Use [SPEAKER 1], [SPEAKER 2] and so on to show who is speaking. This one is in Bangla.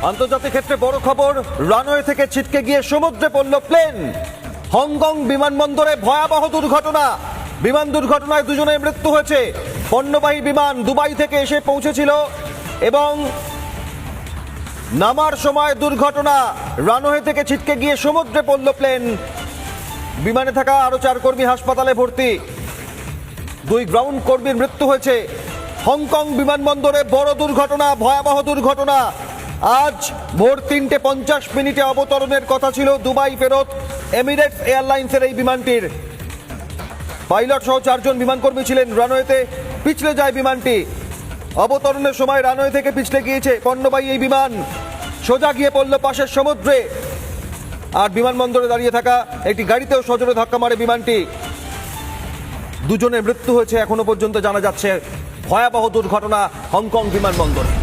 [SPEAKER 1] আন্তর্জাতিক ক্ষেত্রে বড় খবর, রানওয়ে থেকে ছিটকে গিয়ে সমুদ্রে পড়ল প্লেন। হংকং বিমানবন্দরে ভয়াবহ দুর্ঘটনা। বিমান দুর্ঘটনায় দুজনের মৃত্যু হয়েছে। পণ্যবাহী বিমান দুবাই থেকে এসে পৌঁছেছিল এবং নামার সময় দুর্ঘটনা। রানওয়ে থেকে ছিটকে গিয়ে সমুদ্রে পড়ল প্লেন। বিমানে থাকা আরো 4 কর্মী হাসপাতালে ভর্তি। 2 গ্রাউন্ড কর্মীর মৃত্যু হয়েছে। হংকং বিমানবন্দরে বড় দুর্ঘটনা, ভয়াবহ দুর্ঘটনা। আজ ভোর 3:50 অবতরণের কথা ছিল দুবাই ফেরত এমিরেটস এয়ারলাইন্সের এই বিমানটির। পাইলট সহ 4 জন বিমানকর্মী ছিলেন। রানওয়েতে পিছলে যায় বিমানটি। অবতরণের সময় রানওয়ে থেকে পিছলে গিয়েছে পণ্যবাহী এই বিমান, সোজা গিয়ে পড়ল পাশের সমুদ্রে। আর বিমানবন্দরে দাঁড়িয়ে থাকা একটি গাড়িতেও সজোরে ধাক্কা মারে বিমানটি। 2 জনের মৃত্যু হয়েছে এখনো পর্যন্ত জানা যাচ্ছে। ভয়াবহ দুর্ঘটনা হংকং বিমানবন্দরে।